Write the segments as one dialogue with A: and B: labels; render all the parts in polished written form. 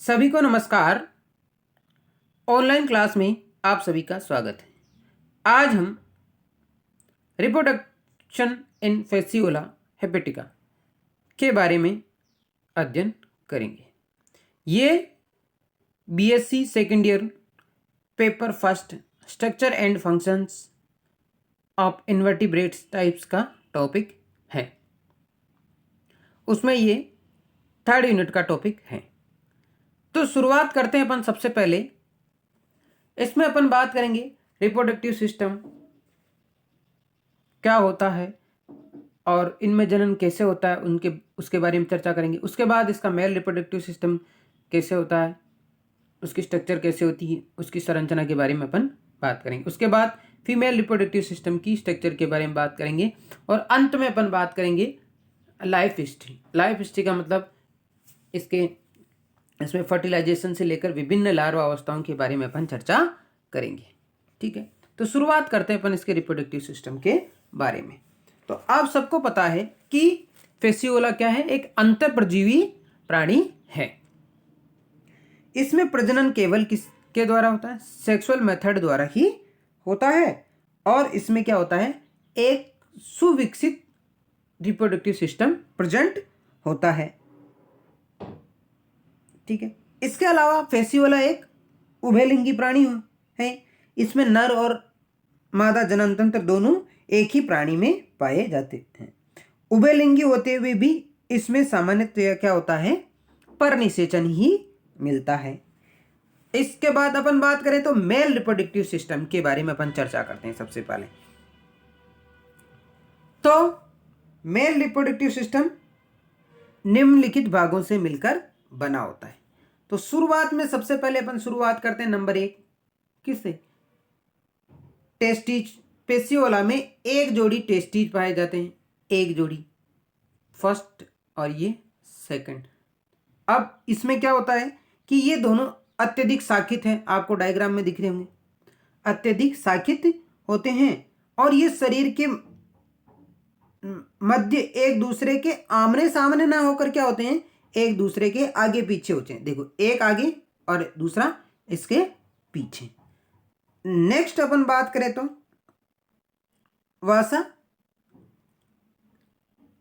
A: सभी को नमस्कार। ऑनलाइन क्लास में आप सभी का स्वागत है। आज हम रिप्रोडक्शन इन फैसियोला हेपेटिका के बारे में अध्ययन करेंगे। ये BSc second year paper first structure and functions of invertebrates types का टॉपिक है। उसमें ये थर्ड यूनिट का टॉपिक है। तो शुरुआत करते हैं अपन। सबसे पहले इसमें अपन बात करेंगे रिप्रोडक्टिव सिस्टम क्या होता है और इनमें जनन कैसे होता है उसके बारे में चर्चा करेंगे। उसके बाद इसका मेल रिप्रोडक्टिव सिस्टम कैसे होता है, उसकी स्ट्रक्चर कैसे होती है, उसकी संरचना के बारे में अपन बात करेंगे। उसके बाद फीमेल रिप्रोडक्टिव सिस्टम की स्ट्रक्चर के बारे में बात करेंगे और अंत में अपन बात करेंगे लाइफ हिस्ट्री। लाइफ हिस्ट्री का मतलब इसमें फर्टिलाइजेशन से लेकर विभिन्न लार्वा अवस्थाओं के बारे में अपन चर्चा करेंगे। ठीक है, तो शुरुआत करते हैं अपन इसके रिप्रोडक्टिव सिस्टम के बारे में। तो आप सबको पता है कि फेसियोला क्या है, एक अंतःपरजीवी प्राणी है। इसमें प्रजनन केवल किसके द्वारा होता है? सेक्सुअल मेथड द्वारा ही होता है। और इसमें क्या होता है, एक सुविकसित रिप्रोडक्टिव सिस्टम प्रेजेंट होता है। ठीक है, इसके अलावा फेसियोला एक उभयलिंगी प्राणी है। इसमें नर और मादा जननतंत्र दोनों एक ही प्राणी में पाए जाते हैं। उभयलिंगी होते हुए भी इसमें सामान्यतः क्या होता है, परनिषेचन ही मिलता है। इसके बाद अपन बात करें तो मेल रिप्रोडक्टिव सिस्टम के बारे में अपन चर्चा करते हैं। सबसे पहले तो मेल रिप्रोडक्टिव सिस्टम निम्नलिखित भागों से मिलकर बना होता है। तो शुरुआत में सबसे पहले अपन शुरुआत करते हैं नंबर 1 किससे? टेस्टिज। पेसियोला में एक जोड़ी टेस्टिज पाए जाते हैं, एक जोड़ी, फर्स्ट और ये सेकंड। अब इसमें क्या होता है कि ये दोनों अत्यधिक शाखित हैं, आपको डायग्राम में दिख रहे होंगे, अत्यधिक शाखित होते हैं और ये शरीर के मध्य एक दूसरे के आमने सामने ना होकर क्या होते हैं, एक दूसरे के आगे पीछे होते हैं। देखो, एक आगे और दूसरा इसके पीछे। नेक्स्ट अपन बात करें तो वासा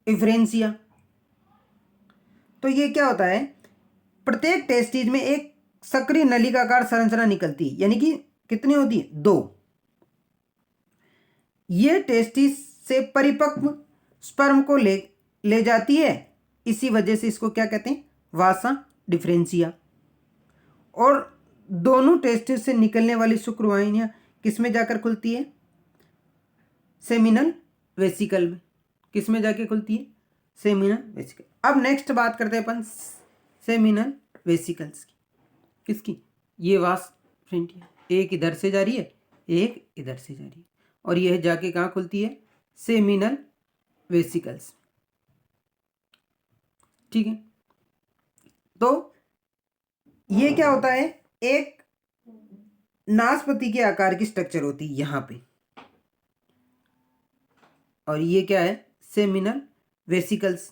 A: डिफरेंशिया। तो ये क्या होता है, प्रत्येक टेस्टिज में एक सक्रिय नलिकाकार संरचना निकलती है, यानी कि कितनी होती है? 2। ये टेस्टिज से परिपक्व स्पर्म को ले जाती है। इसी वजह से इसको क्या कहते हैं, वासा डिफरेंशिया। और दोनों टेस्टिस से निकलने वाली शुक्रवाहिनियां किस में जाकर खुलती है? सेमिनल वेसिकल में। किस में जाके खुलती है? Seminal vesicle. अब नेक्स्ट बात करते हैं अपन सेमिनल वेसिकल्स की। किसकी? ये वास फ्रंटिया, एक इधर से जा रही है, एक इधर से जा रही है, और यह जाके कहाँ खुलती है? Seminal vesicles. ठीक है, तो ये क्या होता है, एक नाशपाती के आकार की स्ट्रक्चर होती है यहां पे, और ये क्या है? सेमिनल वेसिकल्स,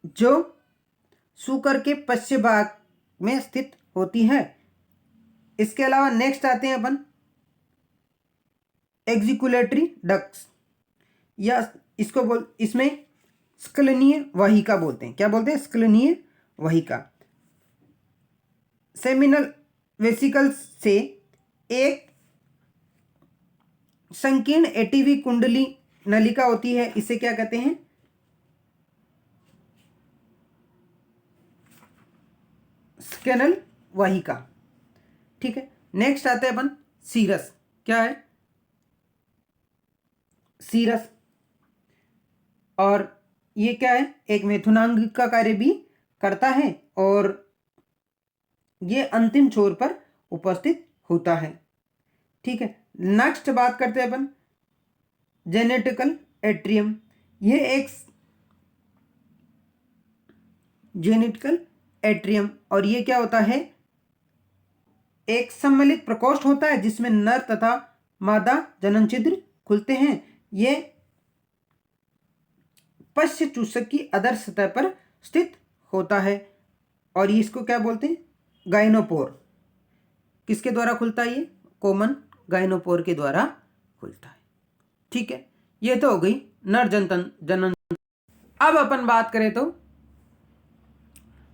A: जो सूकर के पश्चिम भाग में स्थित होती है। इसके अलावा नेक्स्ट आते हैं अपन एक्जिकुलेटरी डक्ट्स, या इसमें स्क्लनीय वाहिका बोलते हैं। क्या बोलते हैं? स्क्लनीय वाहिका। सेमिनल वेसिकल्स से एक संकीर्ण एटीवी कुंडली नलिका होती है, इसे क्या कहते हैं? स्केनल वाहिका। ठीक है, नेक्स्ट आते हैं अपन सीरस। क्या है? सीरस। और ये क्या है? एक मेथुनांग का कार्य भी करता है और ये अंतिम छोर पर उपस्थित होता है। ठीक है, नेक्स्ट बात करते हैं अपन जेनेटिकल एट्रियम। ये एक जेनेटिकल एट्रियम, और ये क्या होता है? एक सम्मिलित प्रकोष्ठ होता है जिसमें नर तथा मादा जनन छिद्र खुलते हैं। ये पश्च चूसक की अधर सतह पर स्थित होता है और इसको क्या बोलते हैं, गाइनोपोर। किसके द्वारा खुलता है ये, कॉमन गाइनोपोर के द्वारा खुलता है। ठीक है, ये तो हो गई नर जनन। अब अपन बात करें तो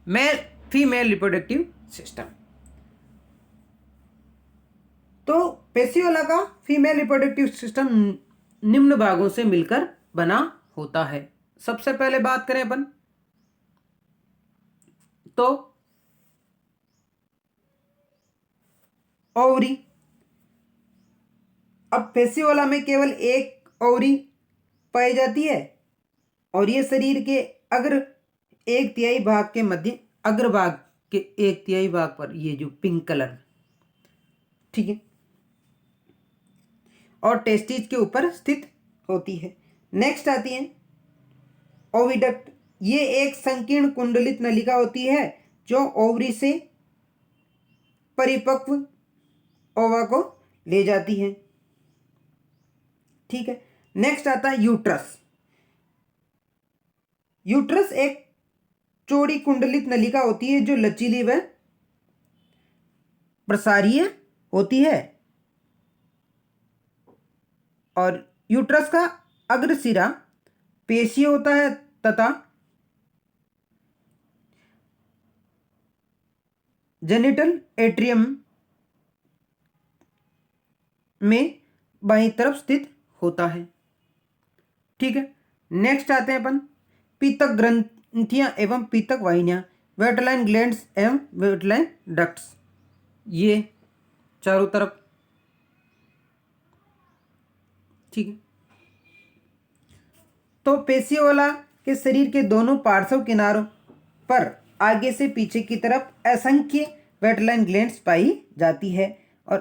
A: मेल फीमेल रिप्रोडक्टिव सिस्टम। तो पेशियोला का फीमेल रिप्रोडक्टिव सिस्टम निम्न भागों से मिलकर बना होता है। सबसे पहले बात करें अपन तो ओवरी। अब पेशियोला में केवल एक ओवरी पाई जाती है और ये शरीर के अग्र 1/3 भाग के मध्य अग्रभाग के 1/3 भाग पर, ये जो पिंक कलर, ठीक है, और टेस्टिस के ऊपर स्थित होती है। नेक्स्ट आती है ओविडक्ट। ये एक संकीर्ण कुंडलित नलिका होती है जो ओवरी से परिपक्व ओवा को ले जाती है। ठीक है, नेक्स्ट आता है यूट्रस। यूट्रस एक चौड़ी कुंडलित नलिका होती है जो लचीली व प्रसारीय होती है और यूट्रस का अग्रसिरा पेशीय होता है तथा जेनिटल एट्रियम में बाईं तरफ स्थित होता है। ठीक है, नेक्स्ट आते हैं अपन पीतक ग्रंथियां एवं पीतक वाहिनियां, वेटलाइन ग्लैंड्स एवं वेटलाइन डक्ट्स। ये चारों तरफ, ठीक है। तो पेशियोला के शरीर के दोनों पार्श्व किनारों पर आगे से पीछे की तरफ असंख्य वेटलाइन ग्लैंड्स पाई जाती है और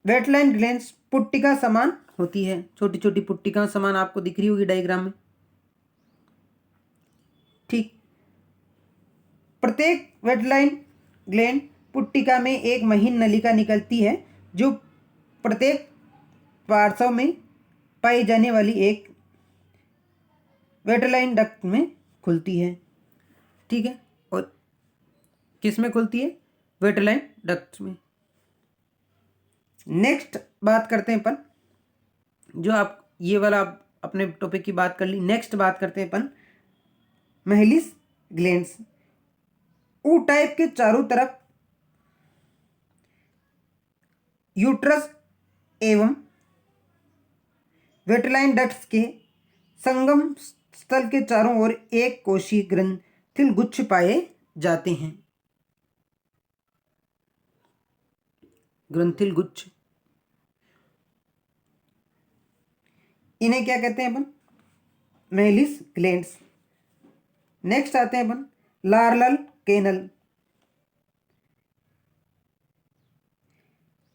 A: वेटलाइन ग्लैंड्स पुट्टिका समान होती है। छोटी छोटी पुट्टिका समान आपको दिख रही होगी डायग्राम में। ठीक, प्रत्येक वेटलाइन ग्लैंड पुट्टिका में एक महीन नलिका निकलती है जो प्रत्येक पार्श्व में पाई जाने वाली एक वेटलाइन डक्ट में खुलती है। ठीक है, और किस में खुलती है, वेटलाइन डक्ट में। नेक्स्ट बात करते हैं अपन, जो आप ये वाला अपने टॉपिक की बात कर ली। नेक्स्ट बात करते हैं अपन महलिस ग्लैंड्स। ऊ टाइप के चारों तरफ यूट्रस एवं वेटलाइन डक्ट्स के संगम स्थल के चारों ओर एक कोशीय ग्रंथिल गुच्छ पाए जाते हैं। ग्रंथिल गुच्छ, इन्हें क्या कहते हैं अपन, महलिस ग्लैंड्स। नेक्स्ट आते हैं अपन लार्वल कैनल।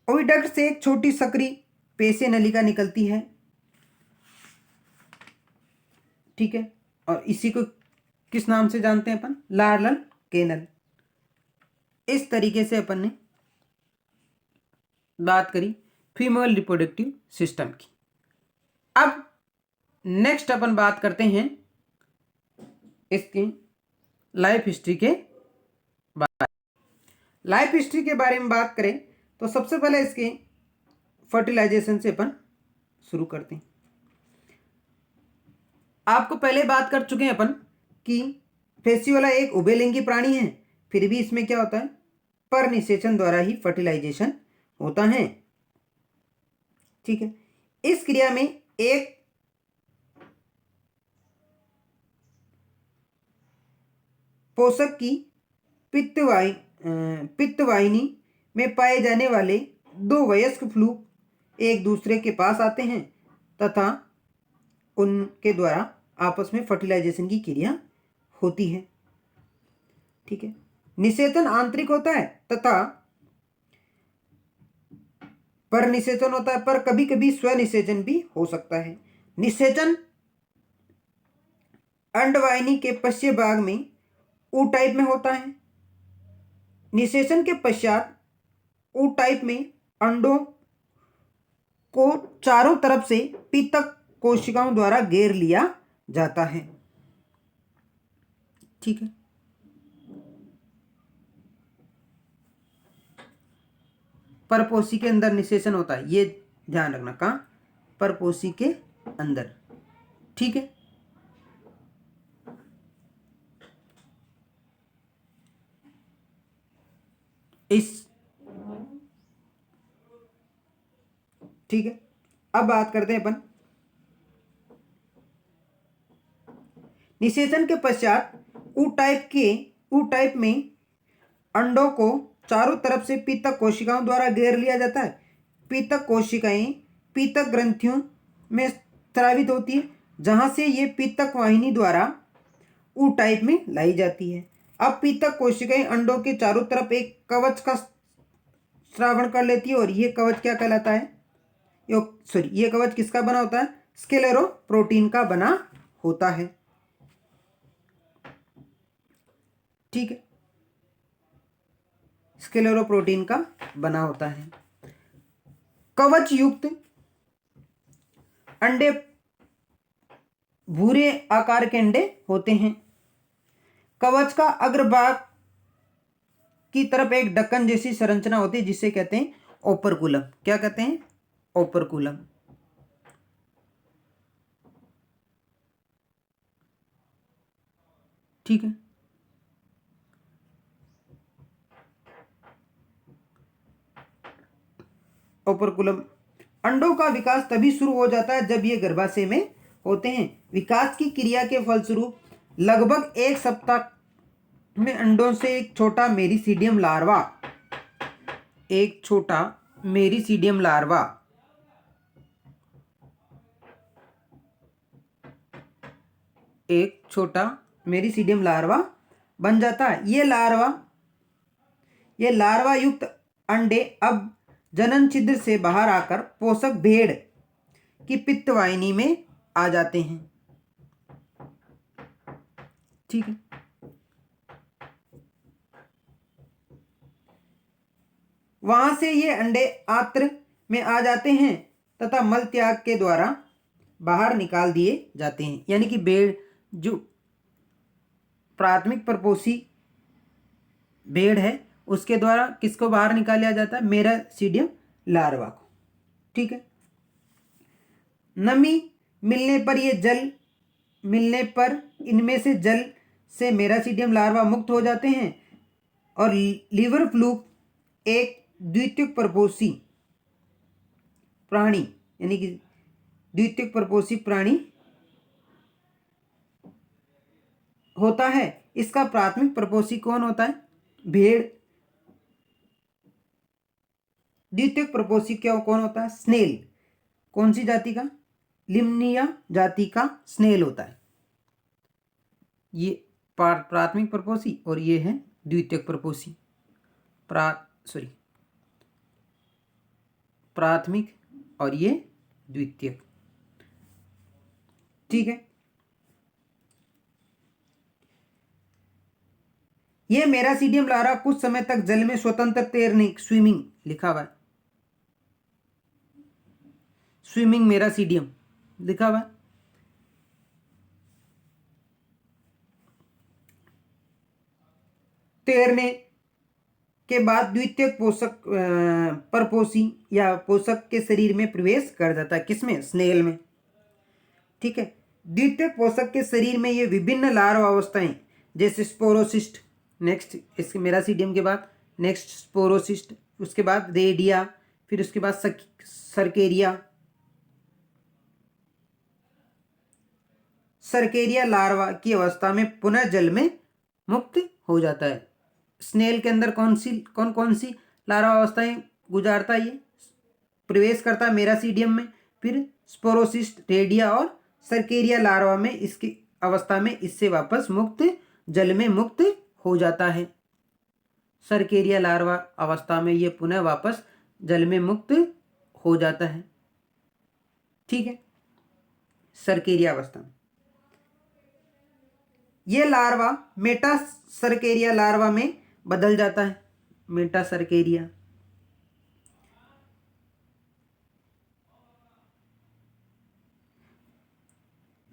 A: ओविडक्ट से एक छोटी सकरी पेशीय नलिका निकलती है। ठीक है, और इसी को किस नाम से जानते हैं अपन, लार्वल कैनल। इस तरीके से अपन ने बात करी फीमेल रिप्रोडक्टिव सिस्टम की। अब नेक्स्ट अपन बात करते हैं इसकी लाइफ हिस्ट्री के बारे में। लाइफ हिस्ट्री के बारे में बात करें तो सबसे पहले इसके फर्टिलाइजेशन से अपन शुरू करते हैं। आपको पहले बात कर चुके हैं अपन कि पेशियोला एक उभयलिंगी प्राणी है, फिर भी इसमें क्या होता है, परनिषेचन द्वारा ही फर्टिलाइजेशन होता है। ठीक है, इस क्रिया में एक पोषक की पित्तवाहिनी में पाए जाने वाले दो वयस्क फ्लूक एक दूसरे के पास आते हैं तथा उनके द्वारा आपस में फर्टिलाइजेशन की क्रिया होती है। ठीक है, निषेचन आंतरिक होता है तथा परनिषेचन होता है, पर कभी कभी स्वनिषेचन भी हो सकता है। निषेचन अंडवाहिनी के पश्चिम भाग में ऊ टाइप में होता है। निषेचन के पश्चात ऊ टाइप में अंडों को चारों तरफ से पीतक कोशिकाओं द्वारा घेर लिया जाता है। ठीक है, परपोषी के अंदर निषेचन होता है, ये ध्यान रखना। कहाँ? परपोषी के अंदर। ठीक है। ठीक है, अब बात करते हैं अपन निषेचन के पश्चात ऊ टाइप में अंडों को चारों तरफ से पीतक कोशिकाओं द्वारा घेर लिया जाता है। पीतक कोशिकाएं पीतक ग्रंथियों में स्रावित होती है, जहां से ये पीतक वाहिनी द्वारा ऊ टाइप में लाई जाती है। अब पीतक कोशिकाएं अंडों के चारों तरफ एक कवच का श्रावण कर लेती है, और ये कवच क्या कहलाता है? ये कवच किसका बना होता है? स्क्लेरोप्रोटीन का बना होता है। ठीक है, स्क्लेरोप्रोटीन का बना होता है। कवच युक्त अंडे भूरे आकार के अंडे होते हैं। कवच का अग्रभाग की तरफ एक ढक्कन जैसी संरचना होती है, जिसे कहते हैं ओपरकुलम। क्या कहते हैं? ओपरकुलम। ठीक है, ओपरकुलम। अंडों का विकास तभी शुरू हो जाता है जब ये गर्भाशय में होते हैं। विकास की क्रिया के फलस्वरूप लगभग 1 सप्ताह में अंडों से एक छोटा मेरीसीडियम लार्वा बन जाता है। ये लार्वा युक्त अंडे अब जनन छिद्र से बाहर आकर पोषक भेड़ की पित्तवाहिनी में आ जाते हैं। ठीक है, वहां से ये अंडे आंत्र में आ जाते हैं तथा मल त्याग के द्वारा बाहर निकाल दिए जाते हैं। यानी कि भेड़, जो प्राथमिक परपोषी भेड़ है, उसके द्वारा किसको बाहर निकाला जाता है? मेरासीडियम लार्वा को। ठीक है, नमी मिलने पर इनमें से जल से मेरासीडियम लार्वा मुक्त हो जाते हैं, और लीवर फ्लूक एक द्वितीयक परपोषी प्राणी, यानी कि द्वितीयक परपोषी प्राणी होता है। इसका प्राथमिक परपोषी कौन होता है? भेड़। द्वितीयक परपोषी क्या कौन होता है? स्नेल। कौन सी जाति का? लिम्निया जाति का स्नेल होता है। ये प्राथमिक परपोषी और ये है द्वितीयक परपोषी। प्राथमिक और ये द्वितीयक। ठीक है, ये मेरासीडियम लार्वा कुछ समय तक जल में स्वतंत्र तैरने, स्विमिंग लिखा हुआ है, स्विमिंग मेरासीडियम लिखा हुआ है। तैरने के बाद द्वितीयक परपोषी या पोषक के शरीर में प्रवेश कर जाता है। किसमें? स्नेल में। ठीक है, द्वितीयक पोषक के शरीर में ये विभिन्न लार्वा अवस्थाएं, जैसे स्पोरोसिस्ट, नेक्स्ट इसके मेरासीडियम के बाद नेक्स्ट स्पोरोसिस्ट, उसके बाद रेडिया, फिर उसके बाद सरकेरिया लार्वा की अवस्था में पुनः जल में मुक्त हो जाता है। स्नेल के अंदर कौन कौन सी लार्वा अवस्थाएं गुजारता है? ये प्रवेश करता है मेरासीडियम में, फिर स्पोरोसिस्ट, रेडिया और सरकेरिया लार्वा में इसकी अवस्था में इससे वापस जल में मुक्त हो जाता है। सरकेरिया लार्वा अवस्था में ये पुनः वापस जल में मुक्त हो जाता है। ठीक है, सरकेरिया अवस्था में ये लार्वा मेटासरकेरिया लार्वा में बदल जाता है। मेटासरकेरिया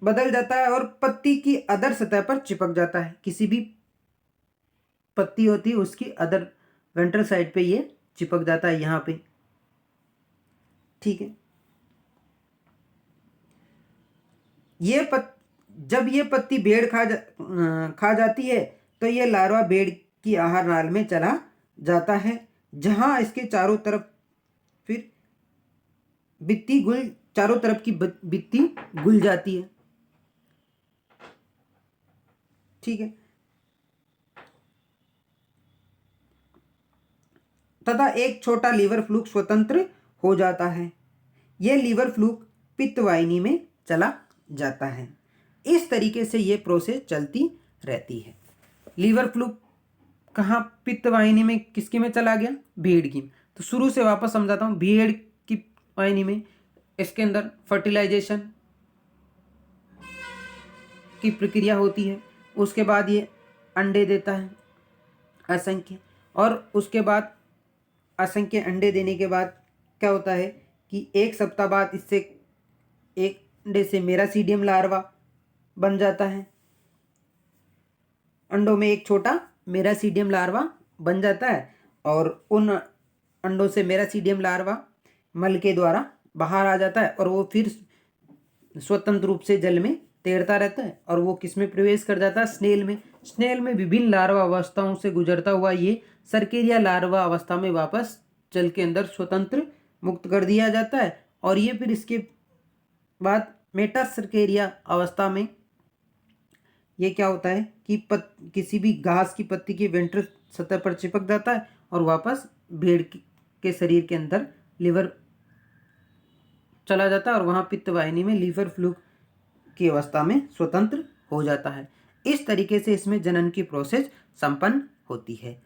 A: बदल जाता है और पत्ती की अधर सतह पर चिपक जाता है। किसी भी पत्ती होती है उसकी अदर वेंट्रल साइड पे ये चिपक जाता है यहाँ पे। ठीक है। जब ये पत्ती भेड़ खा जाती है तो ये लार्वा भेड़ की आहार नाल में चला जाता है, जहां इसके चारों तरफ की भित्ति घुल जाती है। ठीक है। तथा एक छोटा लीवर फ्लूक स्वतंत्र हो जाता है। यह लीवर फ्लूक पित्तवाहिनी में चला जाता है। इस तरीके से ये प्रोसेस चलती रहती है। लीवर फ्लूक कहाँ पित्तवाहिनी में, किसकी में चला गया? भेड़ की। तो शुरू से वापस समझाता हूँ। भेड़ की वाहिनी में इसके अंदर फर्टिलाइजेशन की प्रक्रिया होती है। उसके बाद ये अंडे देता है असंख्य, और उसके बाद असंख्य अंडे देने के बाद क्या होता है कि एक सप्ताह बाद इससे एक अंडे से मेरासीडियम लार्वा बन जाता है। अंडों में एक छोटा मेरासीडियम लार्वा बन जाता है, और उन अंडों से मेरासीडियम लार्वा मल के द्वारा बाहर आ जाता है, और वो फिर स्वतंत्र रूप से जल में तैरता रहता है, और वो किस में प्रवेश कर जाता है? स्नेल में। स्नेल में विभिन्न लार्वा अवस्थाओं से गुजरता हुआ ये सर्केरिया लार्वा अवस्था में वापस जल के अंदर स्वतंत्र मुक्त कर दिया जाता है, और ये फिर इसके बाद मेटासर्केरिया अवस्था में ये क्या होता है कि किसी भी घास की पत्ती की वेंट्रल सतह पर चिपक जाता है, और वापस भेड़ के शरीर के अंदर लिवर चला जाता है, और वहाँ पित्तवाहिनी में लीवर फ्लूक की अवस्था में स्वतंत्र हो जाता है। इस तरीके से इसमें जनन की प्रोसेस संपन्न होती है।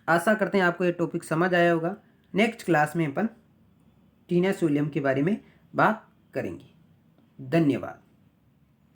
A: आशा करते हैं आपको ये टॉपिक समझ आया होगा। नेक्स्ट क्लास में अपन टीना सोलियम के बारे में बात करेंगे। धन्यवाद।